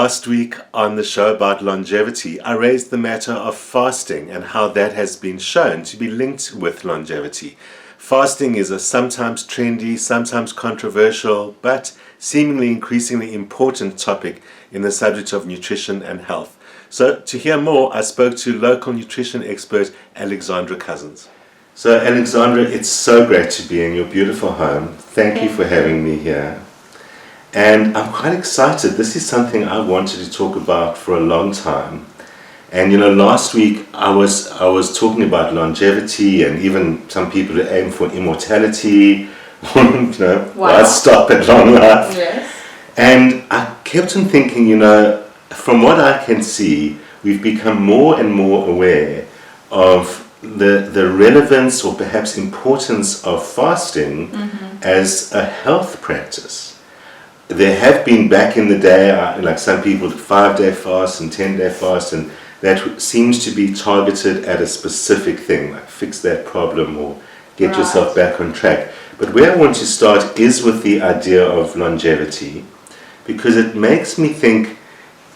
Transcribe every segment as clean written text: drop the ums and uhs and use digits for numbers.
Last week on the show about longevity, I raised the matter of fasting and how that has been shown to be linked with longevity. Fasting is a sometimes trendy, sometimes controversial, but seemingly increasingly important topic in the subject of nutrition and health. So to hear more, I spoke to local nutrition expert Alexandra Cousins. So Alexandra, it's so great to be in your beautiful home. Thank you for having me here. And I'm quite excited. This is something I wanted to talk about for a long time. And last week I was talking about longevity and even some people who aim for immortality. Why stop at long life? Yes. And I kept on thinking, from what I can see, we've become more and more aware of the relevance or perhaps importance of fasting as a health practice. There have been back in the day, like some people, 5-day fast and 10-day fast, and that seems to be targeted at a specific thing, like fix that problem or get yourself back on track. But where I want to start is with the idea of longevity, because it makes me think,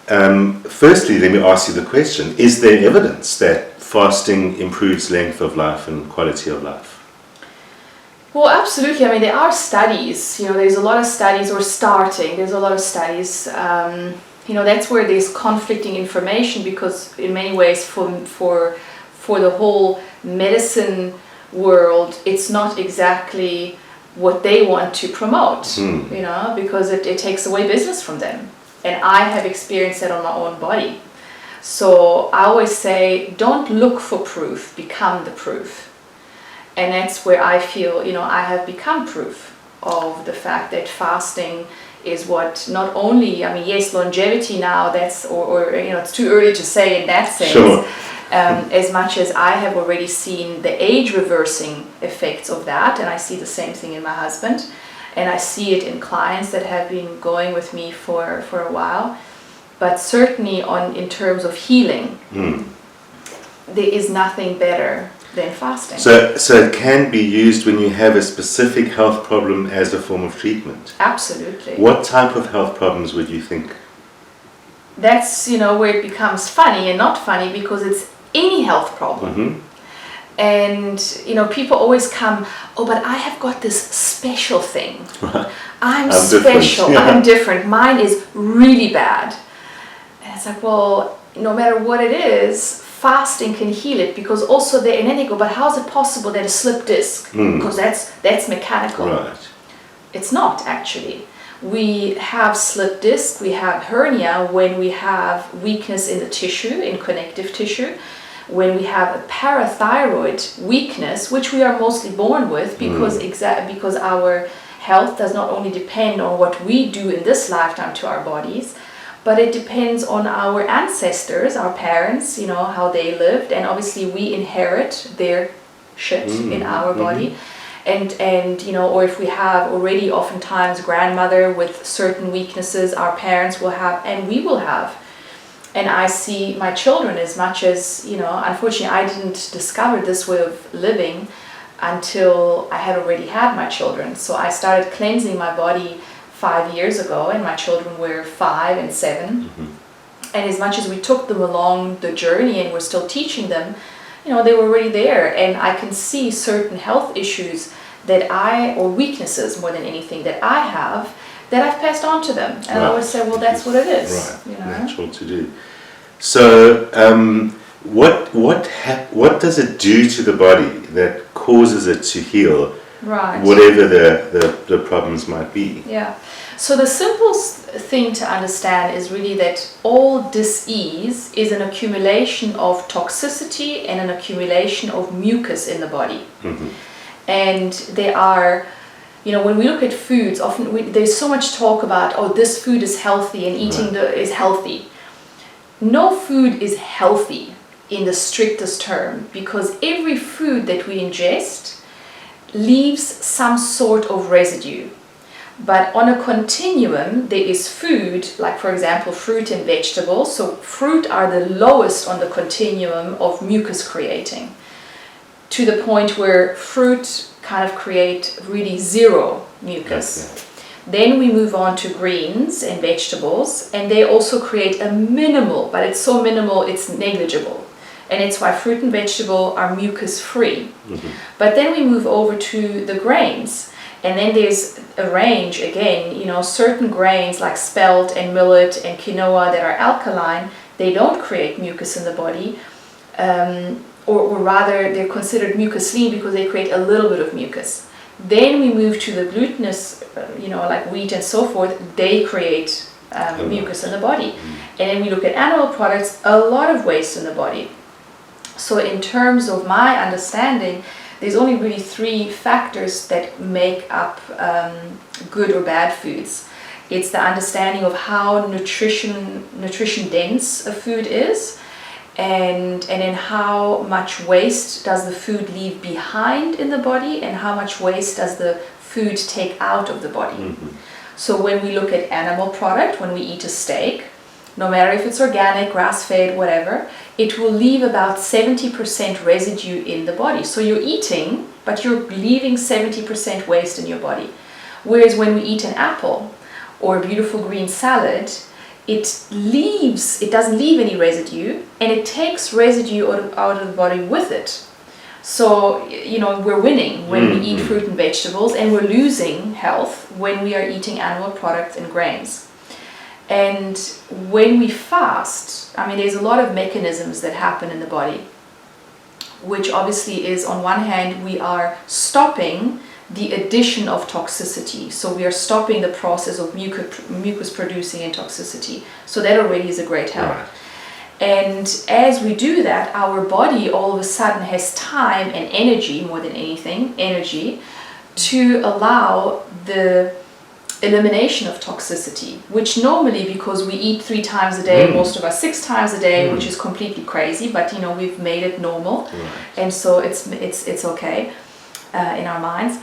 firstly, let me ask you the question, is there evidence that fasting improves length of life and quality of life? Well, absolutely. I mean, there are studies, there's a lot of studies, there's a lot of studies. That's where there's conflicting information, because in many ways for the whole medicine world, it's not exactly what they want to promote, because it takes away business from them. And I have experienced that on my own body. So I always say, don't look for proof, become the proof. And that's where I feel, I have become proof of the fact that fasting is what not only, yes, longevity now, that's, or it's too early to say in that sense. Sure. As much as I have already seen the age reversing effects of that, and I see the same thing in my husband, and I see it in clients that have been going with me for a while. But certainly in terms of healing, there is nothing better than fasting. So it can be used when you have a specific health problem as a form of treatment? Absolutely. What type of health problems would you think? That's, where it becomes funny and not funny, because it's any health problem. And, people always come, oh, but I have got this special thing. I'm special, yeah. I'm different, mine is really bad. And it's like, well, no matter what it is, fasting can heal it, because also and then they go, but how is it possible that a slip disc? Because that's mechanical. Right. It's not actually. We have slip disc, we have hernia when we have weakness in the tissue, in connective tissue, when we have a parathyroid weakness, which we are mostly born with, because because our health does not only depend on what we do in this lifetime to our bodies, but it depends on our ancestors, our parents, how they lived, and obviously we inherit their shit in our body. And or if we have already oftentimes grandmother with certain weaknesses, our parents will have, and we will have. And I see my children, as much as, unfortunately I didn't discover this way of living until I had already had my children. So I started cleansing my body 5 years ago, and my children were 5 and 7. And as much as we took them along the journey and we're still teaching them, they were already there. And I can see certain health issues or weaknesses more than anything that I have, that I've passed on to them. And I always say, well, that's what it is. Right, natural to do. So what does it do to the body that causes it to heal? Right. Whatever the problems might be. Yeah. So the simplest thing to understand is really that all disease is an accumulation of toxicity and an accumulation of mucus in the body. And there are, when we look at foods, often there's so much talk about, oh, this food is healthy and eating is healthy. No food is healthy in the strictest term, because every food that we ingest leaves some sort of residue. But on a continuum, there is food, like for example fruit and vegetables. So fruit are the lowest on the continuum of mucus creating, to the point where fruit kind of create really zero mucus. Then we move on to greens and vegetables, and they also create a minimal, but it's so minimal it's negligible. And it's why fruit and vegetable are mucus free. But then we move over to the grains, and then there's a range again, you know, certain grains like spelt and millet and quinoa that are alkaline, they don't create mucus in the body, or rather they're considered mucus lean because they create a little bit of mucus. Then we move to the glutinous, you know, like wheat and so forth, they create mucus in the body. And then we look at animal products, a lot of waste in the body. So in terms of my understanding, there's only really 3 factors that make up good or bad foods. It's the understanding of how nutrition dense a food is, and then how much waste does the food leave behind in the body, and how much waste does the food take out of the body. So when we look at animal product, when we eat a steak, no matter if it's organic, grass-fed, whatever, it will leave about 70% residue in the body. So you're eating, but you're leaving 70% waste in your body. Whereas when we eat an apple or a beautiful green salad, it doesn't leave any residue, and it takes residue out of the body with it. So, you know, we're winning when we eat fruit and vegetables, and we're losing health when we are eating animal products and grains. And when we fast, I mean, there's a lot of mechanisms that happen in the body, which obviously is, on one hand, we are stopping the addition of toxicity. So we are stopping the process of mucus producing and toxicity. So that already is a great help. Right. And as we do that, our body all of a sudden has time and energy, more than anything, energy, to allow the elimination of toxicity, which normally, because we eat 3 times a day, most of us 6 times a day, which is completely crazy, but you know, we've made it normal, and so it's okay in our minds.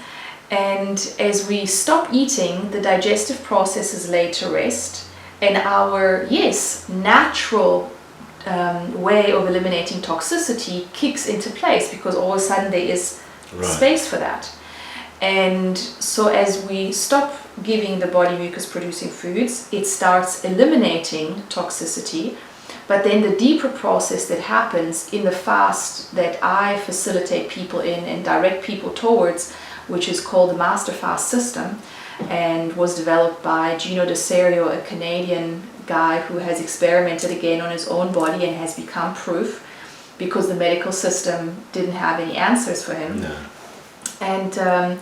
And as we stop eating, the digestive process is laid to rest, and our natural way of eliminating toxicity kicks into place, because all of a sudden there is space for that. And so as we stop giving the body mucus producing foods, it starts eliminating toxicity. But then the deeper process that happens in the fast that I facilitate people in and direct people towards, which is called the Master Fast System, and was developed by Gino DeSerio, a Canadian guy who has experimented again on his own body and has become proof, because the medical system didn't have any answers for him. No. And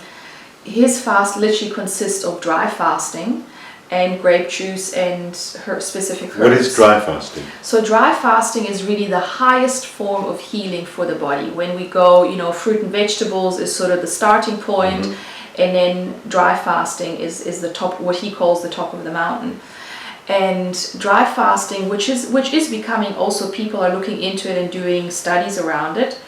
his fast literally consists of dry fasting and grape juice and specific herbs. What is dry fasting? So dry fasting is really the highest form of healing for the body. When we go, you know, fruit and vegetables is sort of the starting point, and then dry fasting is the top, what he calls the top of the mountain. And dry fasting, which is becoming, also people are looking into it and doing studies around it.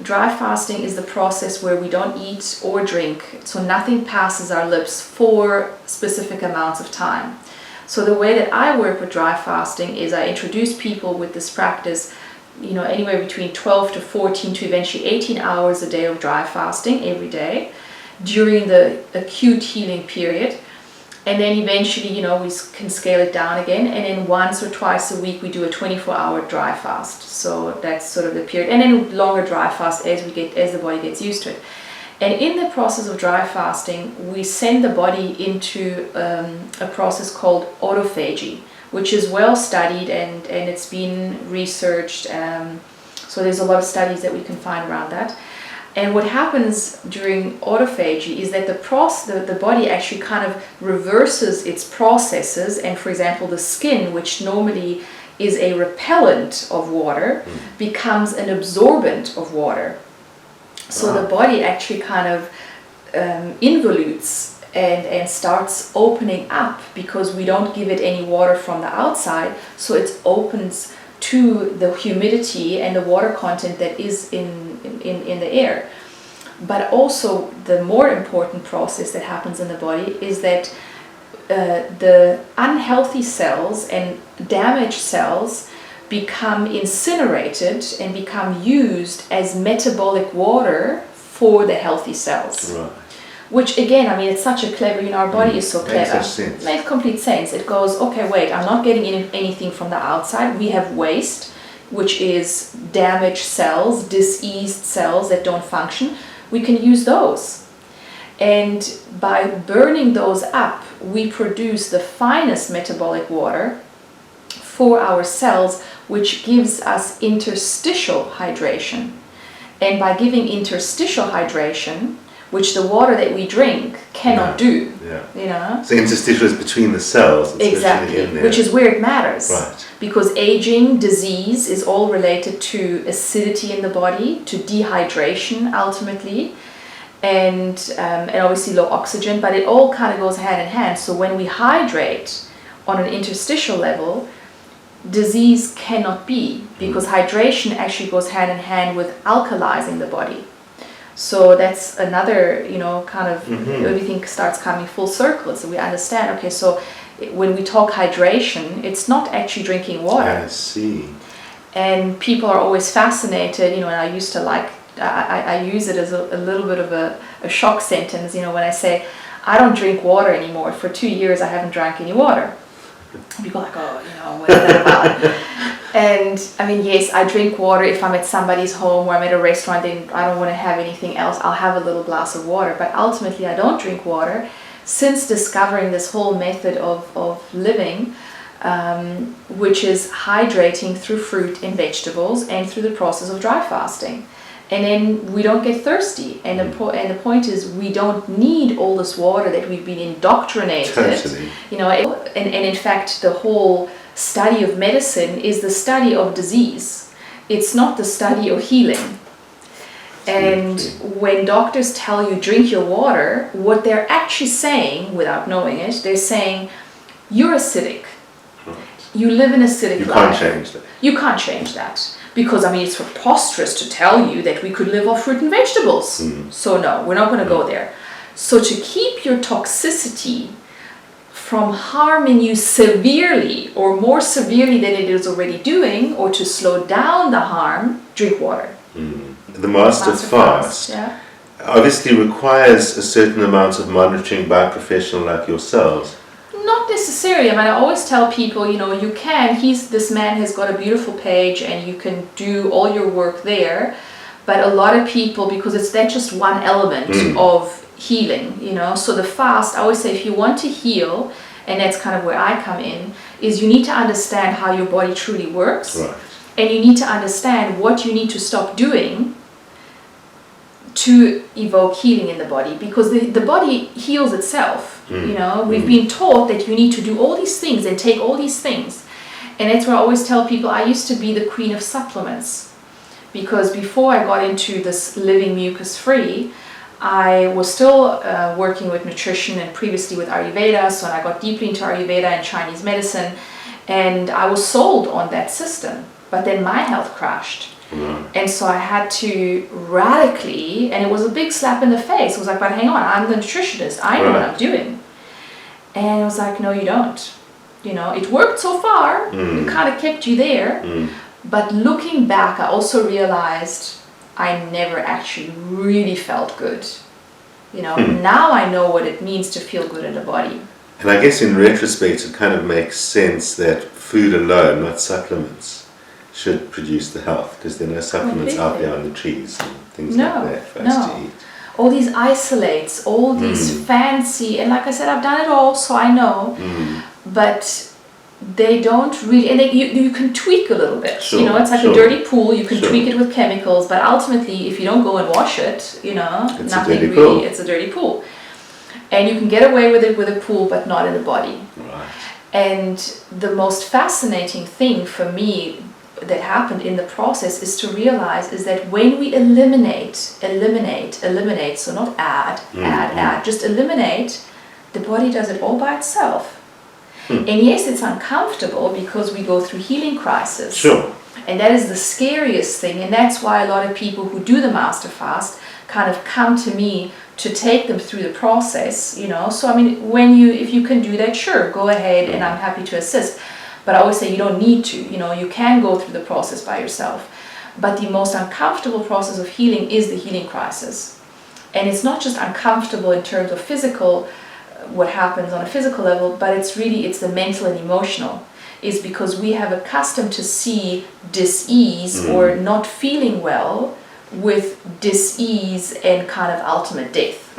Dry fasting is the process where we don't eat or drink, so nothing passes our lips for specific amounts of time. So the way that I work with dry fasting is I introduce people with this practice, you know, anywhere between 12 to 14 to eventually 18 hours a day of dry fasting every day during the acute healing period. And then eventually, you know, we can scale it down again. And then once or twice a week, we do a 24-hour dry fast. So that's sort of the period. And then longer dry fast as the body gets used to it. And in the process of dry fasting, we send the body into a process called autophagy, which is well studied and it's been researched. So there's a lot of studies that we can find around that. And what happens during autophagy is that the body actually kind of reverses its processes, and for example the skin, which normally is a repellent of water, becomes an absorbent of water. So the body actually kind of involutes and starts opening up, because we don't give it any water from the outside, so it opens to the humidity and the water content that is in the air. But also the more important process that happens in the body is that the unhealthy cells and damaged cells become incinerated and become used as metabolic water for the healthy cells. Right. Which again, I mean, it's such a clever, our body is so clever. Makes sense. It makes complete sense. It goes, okay, wait, I'm not getting anything from the outside. We have waste, which is damaged cells, diseased cells that don't function. We can use those. And by burning those up, we produce the finest metabolic water for our cells, which gives us interstitial hydration. And by giving interstitial hydration, which the water that we drink cannot do. Yeah. So interstitial is between the cells. Exactly, in there. which is where it matters. Right. Because aging, disease is all related to acidity in the body, to dehydration ultimately, and obviously low oxygen, but it all kind of goes hand in hand. So when we hydrate on an interstitial level, disease cannot be, because hydration actually goes hand in hand with alkalizing the body. So that's another, kind of, everything starts coming full circle. So we understand, okay, so when we talk hydration, it's not actually drinking water. I see. And people are always fascinated, and I used to I use it as a little bit of a shock sentence, when I say, I don't drink water anymore. For 2 years, I haven't drank any water. People are like, oh, what is that about? And I mean, yes, I drink water if I'm at somebody's home or I'm at a restaurant and I don't want to have anything else. I'll have a little glass of water, but ultimately I don't drink water. Since discovering this whole method of living, which is hydrating through fruit and vegetables and through the process of dry fasting. And then we don't get thirsty. And the point is, we don't need all this water that we've been indoctrinated. Totally. And in fact, the whole study of medicine is the study of disease. It's not the study of healing. And when doctors tell you drink your water, what they're actually saying, without knowing it, they're saying, you're acidic. Right. You live an acidic life. You can't change that. You can't change that. Because, I mean, it's preposterous to tell you that we could live off fruit and vegetables. So no, we're not going to go there. So to keep your toxicity from harming you severely or more severely than it is already doing, or to slow down the harm, drink water. The master fast obviously requires a certain amount of monitoring by a professional like yourselves. Not necessarily. I mean, I always tell people, this man has got a beautiful page and you can do all your work there. But a lot of people, because that's just one element of healing, So the fast, I always say, if you want to heal, and that's kind of where I come in, is you need to understand how your body truly works. Right. And you need to understand what you need to stop doing to evoke healing in the body, because the body heals itself. We've been taught that you need to do all these things and take all these things, and that's why I always tell people I used to be the queen of supplements, because before I got into this living mucus free, I was still working with nutrition and previously with Ayurveda. So I got deeply into Ayurveda and Chinese medicine, and I was sold on that system, but then my health crashed. And so I had to radically, and it was a big slap in the face. It was like, but hang on, I'm the nutritionist. I know what I'm doing. And I was like, no, you don't. It worked so far. It kind of kept you there. But looking back, I also realized I never actually really felt good. Now I know what it means to feel good in the body. And I guess in retrospect, it kind of makes sense that food alone, not supplements, should produce the health, because there are no supplements out there on the trees and things like that for us to eat. All these isolates, all these fancy, and like I said, I've done it all, so I know, but they don't really, and you can tweak a little bit. It's like a dirty pool, you can tweak it with chemicals, but ultimately, if you don't go and wash it, it's nothing really, it's a dirty pool. And you can get away with it with a pool, but not in the body. Right. And the most fascinating thing for me that happened in the process is to realize is that when we eliminate, so not add, just eliminate, the body does it all by itself. And yes, it's uncomfortable because we go through healing crisis. Sure. And that is the scariest thing, and that's why a lot of people who do the master fast kind of come to me to take them through the process, So I mean, if you can do that, sure, go ahead, and I'm happy to assist. But I always say you don't need to, you can go through the process by yourself. But the most uncomfortable process of healing is the healing crisis. And it's not just uncomfortable in terms of physical, what happens on a physical level, but it's the mental and emotional. Is because we have accustomed to see dis-ease or not feeling well with dis-ease and kind of ultimate death.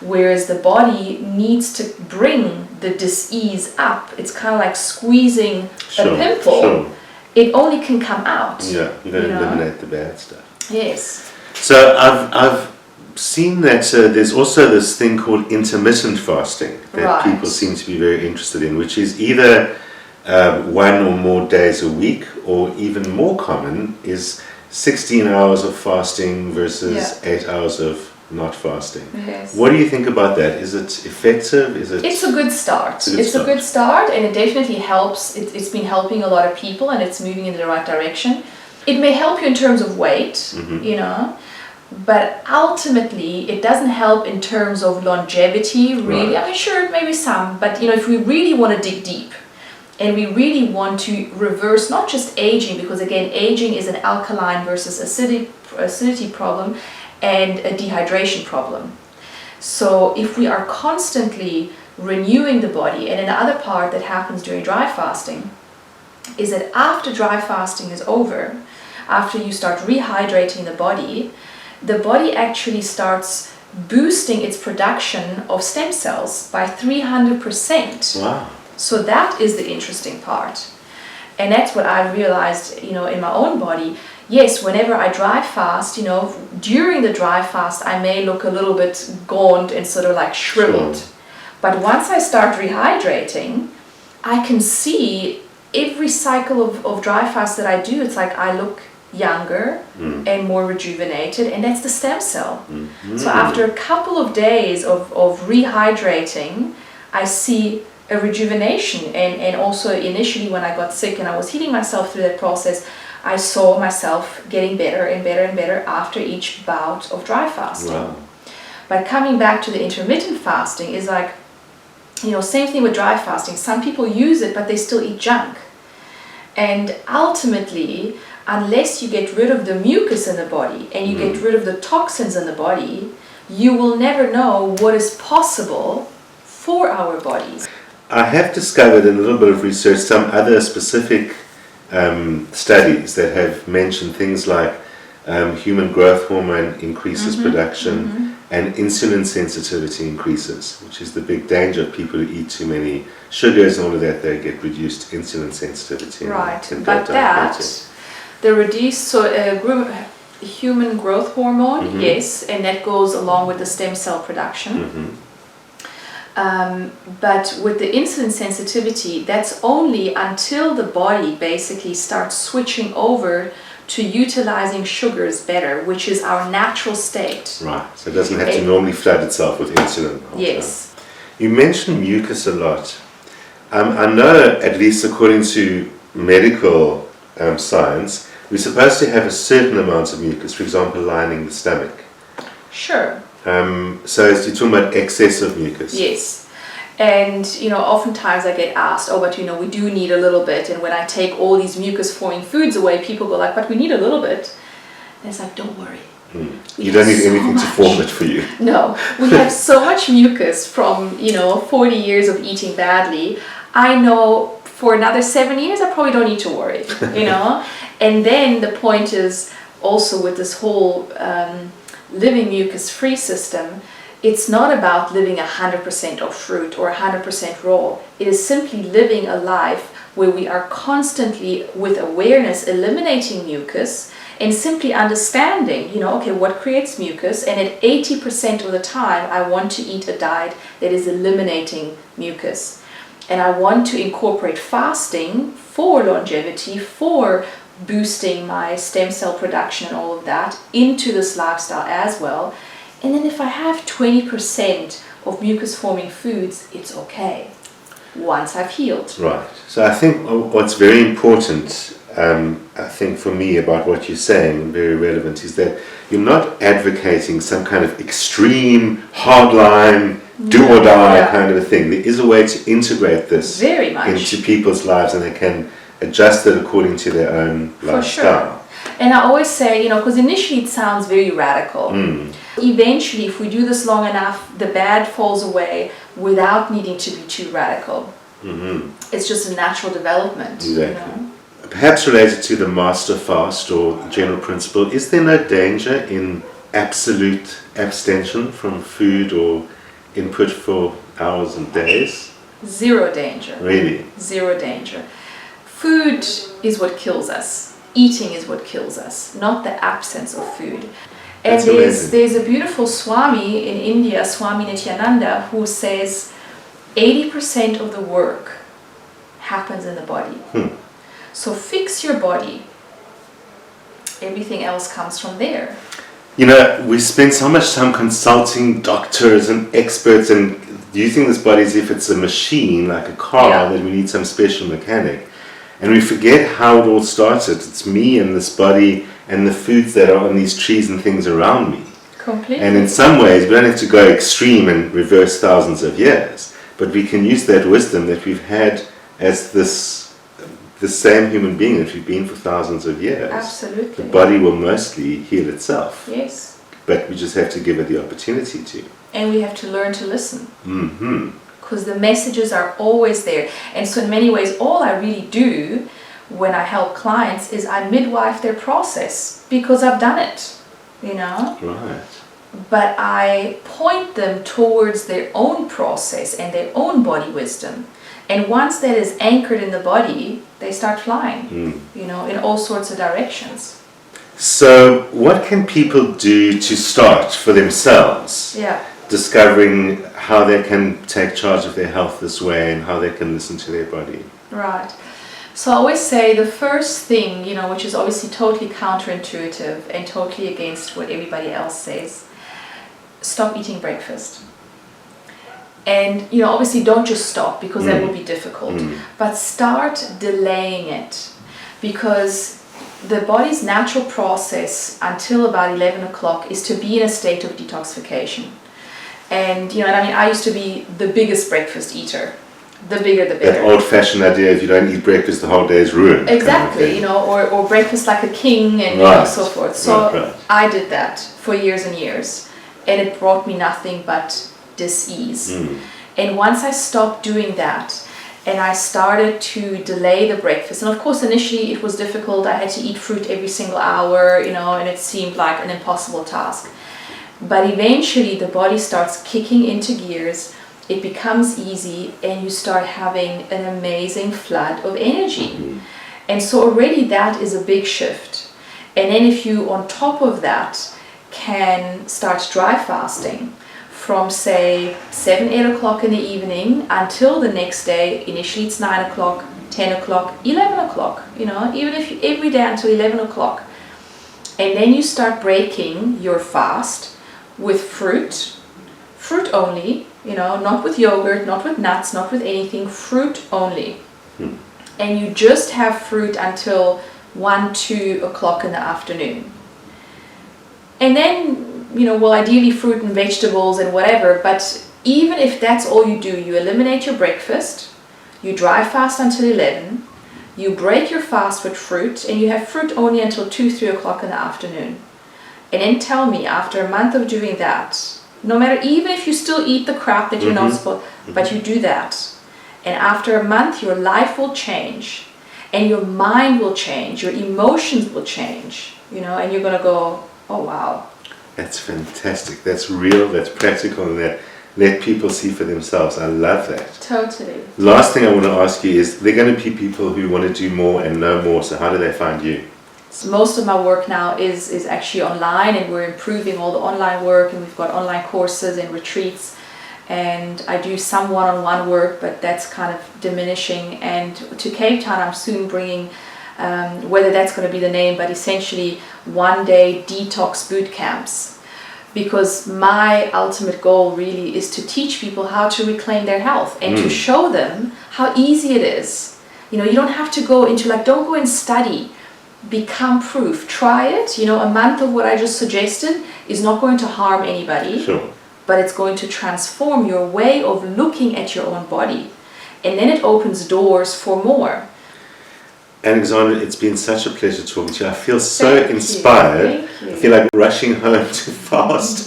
Whereas the body needs to bring the dis-ease up. It's kind of like squeezing a pimple. Sure. It only can come out. Yeah, you don't eliminate the bad stuff. Yes. So I've seen that there's also this thing called intermittent fasting that people seem to be very interested in, which is either 1 or more days a week, or even more common is 16 hours of fasting versus 8 hours of not fasting. Yes. What do you think about that? Is it effective? It's a good start. It's a good start, and it definitely helps. It's been helping a lot of people, and it's moving in the right direction. It may help you in terms of weight, but ultimately it doesn't help in terms of longevity, really. I mean, sure, maybe some, but if we really want to dig deep, and we really want to reverse not just aging, because again, aging is an alkaline versus acidity problem and a dehydration problem. So if we are constantly renewing the body, and another part that happens during dry fasting is that after dry fasting is over, after you start rehydrating the body actually starts boosting its production of stem cells by 300%. Wow. So that is the interesting part. And that's what I've realized, in my own body. Yes, whenever I dry fast, during the dry fast, I may look a little bit gaunt and sort of like shriveled. Sure. But once I start rehydrating, I can see every cycle of dry fast that I do, it's like I look younger and more rejuvenated, and that's the stem cell. So after a couple of days of rehydrating, I see a rejuvenation, and also initially when I got sick and I was healing myself through that process, I saw myself getting better and better and better after each bout of dry fasting. Wow. But coming back to the intermittent fasting is like, same thing with dry fasting. Some people use it, but they still eat junk. And ultimately, unless you get rid of the mucus in the body and you get rid of the toxins in the body, you will never know what is possible for our bodies. I have discovered in a little bit of research some other specific studies that have mentioned things like human growth hormone increases production and insulin sensitivity increases, which is the big danger of people who eat too many sugars and all of that. They get reduced insulin sensitivity. Right, but the reduced human growth hormone, yes, and that goes along with the stem cell production. But with the insulin sensitivity, that's only until the body basically starts switching over to utilizing sugars better, which is our natural state. Right, so it doesn't have to normally flood itself with insulin. Yes. You mentioned mucus a lot. I know, at least according to medical science, we're supposed to have a certain amount of mucus, for example, lining the stomach. Sure. So you're talking about excessive mucus. Yes. And, oftentimes I get asked, but we do need a little bit. And when I take all these mucus-forming foods away, people go like, but we need a little bit. And it's like, don't worry. You don't need anything to form it for you. No. We have so much mucus from, 40 years of eating badly. I know for another 7 years, I probably don't need to worry, And then the point is also with this whole living mucus-free system, it's not about living 100% of fruit or 100% raw. It is simply living a life where we are constantly, with awareness, eliminating mucus and simply understanding, what creates mucus, and at 80% of the time, I want to eat a diet that is eliminating mucus. And I want to incorporate fasting for longevity, for boosting my stem cell production and all of that into this lifestyle as well. And then if I have 20% of mucus-forming foods, it's okay, once I've healed. Right. So I think what's very important, I think for me about what you're saying, very relevant, is that you're not advocating some kind of extreme, hardline, do or die kind of a thing. There is a way to integrate this very much into people's lives, and they can adjust it according to their own lifestyle. For sure. And I always say, because initially it sounds very radical. Eventually, if we do this long enough, the bad falls away without needing to be too radical. It's just a natural development. Exactly. Perhaps related to the master fast or general principle, is there no danger in absolute abstention from food or input for hours and days? Zero danger. Really? Zero danger. Food is what kills us. Eating is what kills us, not the absence of food. And there's a beautiful Swami in India, Swami Nithyananda, who says 80% of the work happens in the body. So fix your body. Everything else comes from there. We spend so much time consulting doctors and experts and using this body as if it's a machine, like a car, that we need some special mechanic. And we forget how it all started. It's me and this body and the foods that are on these trees and things around me. Completely. And in some ways, we don't have to go extreme and reverse thousands of years, but we can use that wisdom that we've had as the same human being that we've been for thousands of years. Absolutely. The body will mostly heal itself. Yes. But we just have to give it the opportunity to. And we have to learn to listen. Because the messages are always there. And so in many ways, all I really do when I help clients is I midwife their process because I've done it, Right. But I point them towards their own process and their own body wisdom. And once that is anchored in the body, they start flying, in all sorts of directions. So what can people do to start for themselves? Discovering how they can take charge of their health this way and how they can listen to their body. Right. So I always say the first thing, which is obviously totally counterintuitive and totally against what everybody else says, stop eating breakfast. And, obviously don't just stop because that will be difficult, but start delaying it because the body's natural process until about 11 o'clock is to be in a state of detoxification. And, I used to be the biggest breakfast eater. The bigger, the better. That old-fashioned idea, if you don't eat breakfast, the whole day is ruined. Exactly, or breakfast like a king and so forth. So I did that for years and years. And it brought me nothing but dis-ease. And once I stopped doing that, and I started to delay the breakfast, and of course initially it was difficult. I had to eat fruit every single hour, and it seemed like an impossible task. But eventually the body starts kicking into gears, it becomes easy, and you start having an amazing flood of energy. And so already that is a big shift. And then if you on top of that can start dry fasting from say 7, 8 o'clock in the evening until the next day, initially it's 9 o'clock, 10 o'clock, 11 o'clock, even if every day until 11 o'clock. And then you start breaking your fast with fruit only, not with yogurt, not with nuts, not with anything, fruit only. And you just have fruit until 1, 2 o'clock in the afternoon. And then, ideally fruit and vegetables and whatever, but even if that's all you do, you eliminate your breakfast, you dry fast until 11, you break your fast with fruit, and you have fruit only until 2, 3 o'clock in the afternoon. And then tell me, after a month of doing that, no matter, even if you still eat the crap that you're not supposed, but you do that, and after a month your life will change, and your mind will change, your emotions will change, and you're going to go, oh wow. That's fantastic. That's real, that's practical, and that let people see for themselves. I love that. Totally. Last thing I want to ask you is, there are going to be people who want to do more and know more, so how do they find you? So most of my work now is actually online, and we're improving all the online work, and we've got online courses and retreats, and I do some one-on-one work, but that's kind of diminishing. And to Cape Town I'm soon bringing, whether that's going to be the name, but essentially one-day detox boot camps, because my ultimate goal really is to teach people how to reclaim their health and to show them how easy it is. You don't have to go into don't go and study. Become proof. Try it. A month of what I just suggested is not going to harm anybody, but it's going to transform your way of looking at your own body, and then it opens doors for more. Alexandra, it's been such a pleasure talking to you. I feel so Thank you. inspired. Thank you. I feel like rushing home to fast,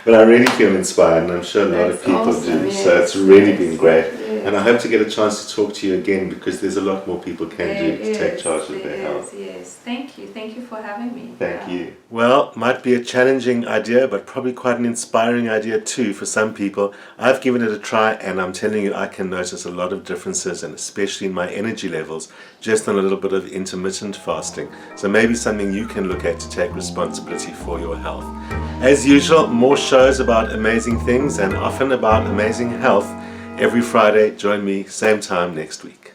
but I really feel inspired, and I'm sure a lot of That's people awesome. do. Yes, So it's really yes, been great, yes. and I hope to get a chance to talk to you again, because there's a lot more people can do to take charge of their health. Yes, thank you for having me. Thank you. Well, might be a challenging idea, but probably quite an inspiring idea too for some people. I've given it a try, and I'm telling you, I can notice a lot of differences, and especially in my energy levels, just on a little bit of intermittent fasting. So maybe something you can look at to take responsibility for your health. As usual, more shows about amazing things and often about amazing health every Friday. Join me, same time next week.